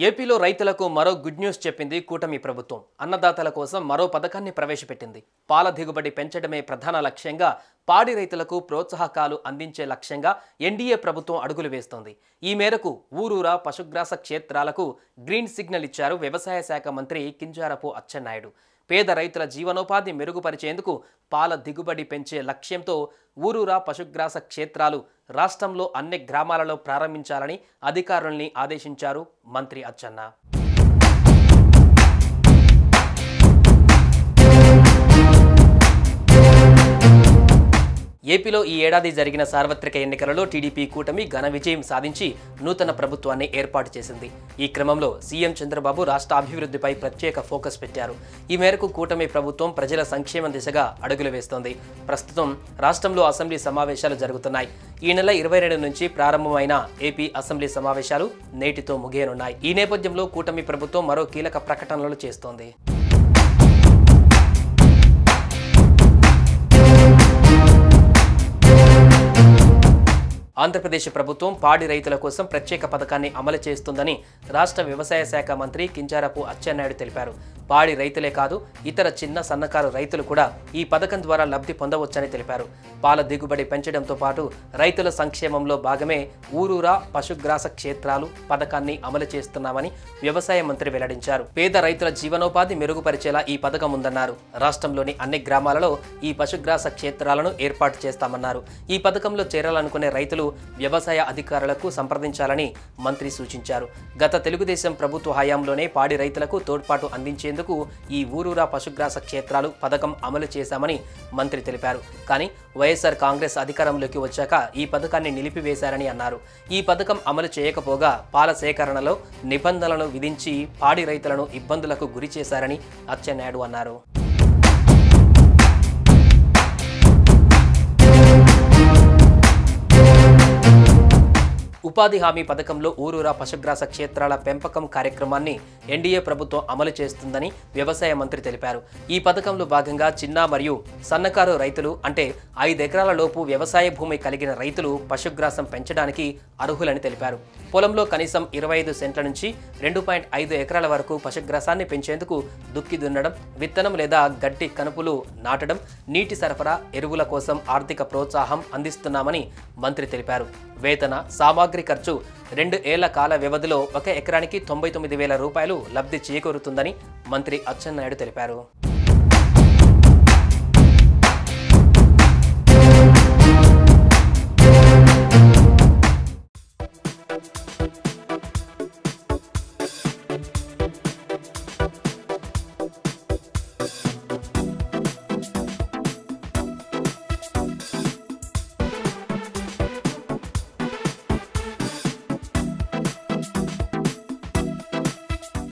ఏపీలో రైతులకు మరో గుడ్ న్యూస్ చెప్పింది కూటమి ప్రభుత్వం. అన్నదాతల కోసం మరో పథకాన్ని ప్రవేశపెట్టింది. పాల దిగుబడి పెంచడమే ప్రధాన లక్ష్యంగా పాడి రైతులకు ప్రోత్సాహకాలు అందించే లక్ష్యంగా ఎన్డీఏ ప్రభుత్వం అడుగులు వేస్తోంది. ఈ మేరకు ఊరూరా పశుగ్రాస క్షేత్రాలకు గ్రీన్ సిగ్నల్ ఇచ్చారు వ్యవసాయ శాఖ మంత్రి కింజారపు అచ్చెన్నాయుడు. పేద రైతుల జీవనోపాధి మెరుగుపరిచేందుకు పాల దిగుబడి పెంచే లక్ష్యంతో ఊరూరా పశుగ్రాస క్షేత్రాలు రాష్ట్రంలో అన్ని గ్రామాలలో ప్రారంభించాలని అధికారుల్ని ఆదేశించారు మంత్రి అచ్చెన్నా. ఏపీలో ఈ ఏడాది జరిగిన సార్వత్రిక ఎన్నికలలో టీడీపీ కూటమి ఘన విజయం సాధించి నూతన ప్రభుత్వాన్ని ఏర్పాటు చేసింది. ఈ క్రమంలో సీఎం చంద్రబాబు రాష్ట్ర అభివృద్ధిపై ప్రత్యేక ఫోకస్ పెట్టారు. ఈ మేరకు కూటమి ప్రభుత్వం ప్రజల సంక్షేమం దిశగా అడుగులు వేస్తోంది. ప్రస్తుతం రాష్ట్రంలో అసెంబ్లీ సమావేశాలు జరుగుతున్నాయి. ఈ నెల 22 నుంచి ప్రారంభమైన ఏపీ అసెంబ్లీ సమావేశాలు నేటితో ముగియనున్నాయి. ఈ నేపథ్యంలో కూటమి ప్రభుత్వం మరో కీలక ప్రకటనలు చేస్తోంది. ఆంధ్రప్రదేశ్ ప్రభుత్వం పాడి రైతుల కోసం ప్రత్యేక పథకాన్ని అమలు చేస్తుందని రాష్ట్ర వ్యవసాయ శాఖ మంత్రి కింజారపు అచ్చెన్నాయుడు తెలిపారు. పాడి రైతులే కాదు, ఇతర చిన్న సన్నకారు రైతులు కూడా ఈ పథకం ద్వారా లబ్ధి పొందవచ్చని తెలిపారు. పాల దిగుబడి పెంచడంతో పాటు రైతుల సంక్షేమంలో భాగమే ఊరూరా పశుగ్రాస క్షేత్రాలు పథకాన్ని అమలు చేస్తున్నామని వ్యవసాయ మంత్రి వెల్లడించారు. పేద రైతుల జీవనోపాధి మెరుగుపరిచేలా ఈ పథకం ఉందన్నారు. రాష్ట్రంలోని అన్ని గ్రామాలలో ఈ పశుగ్రాస క్షేత్రాలను ఏర్పాటు చేస్తామన్నారు. ఈ పథకంలో చేరాలనుకునే రైతులు వ్యవసాయ అధికారులకు సంప్రదించాలని మంత్రి సూచించారు. గత తెలుగుదేశం ప్రభుత్వ హయాంలోనే పాడి రైతులకు తోడ్పాటు అందించేందుకు ఈ ఊరూరా పశుగ్రాస క్షేత్రాలు పథకం అమలు చేశామని మంత్రి తెలిపారు. కానీ వైఎస్ఆర్ కాంగ్రెస్ అధికారంలోకి వచ్చాక ఈ పథకాన్ని నిలిపివేశారని అన్నారు. ఈ పథకం అమలు చేయకపోగా పాల సేకరణలో నిబంధనలను విధించి పాడి రైతులను ఇబ్బందులకు గురి చేశారని అచ్చెన్నాయుడు అన్నారు. ఉపాధి హామీ పథకంలో ఊరూరా పశుగ్రాస క్షేత్రాల పెంపకం కార్యక్రమాన్ని ఎన్డీఏ ప్రభుత్వం అమలు చేస్తుందని వ్యవసాయ మంత్రి తెలిపారు. ఈ పథకంలో భాగంగా చిన్న మరియు సన్నకారు రైతులు అంటే 5 ఎకరాల లోపు వ్యవసాయ భూమి కలిగిన రైతులు పశుగ్రాసం పెంచడానికి అర్హులని తెలిపారు. పొలంలో కనీసం 25 సెంట్ల నుంచి 2.5 ఎకరాల వరకు పశుగ్రాసాన్ని పెంచేందుకు దుక్కి దున్నడం, విత్తనం లేదా గడ్డి కనుపులు నాటడం, నీటి సరఫరా, ఎరువుల కోసం ఆర్థిక ప్రోత్సాహం అందిస్తున్నామని మంత్రి తెలిపారు. వేతన, సామాగ్రి ఖర్చు 2 ఏళ్ల కాల వ్యవధిలో 1 ఎకరానికి 99,000 రూపాయలు లబ్ధి చేకూరుతుందని మంత్రి అచ్చెన్నాయుడు తెలిపారు.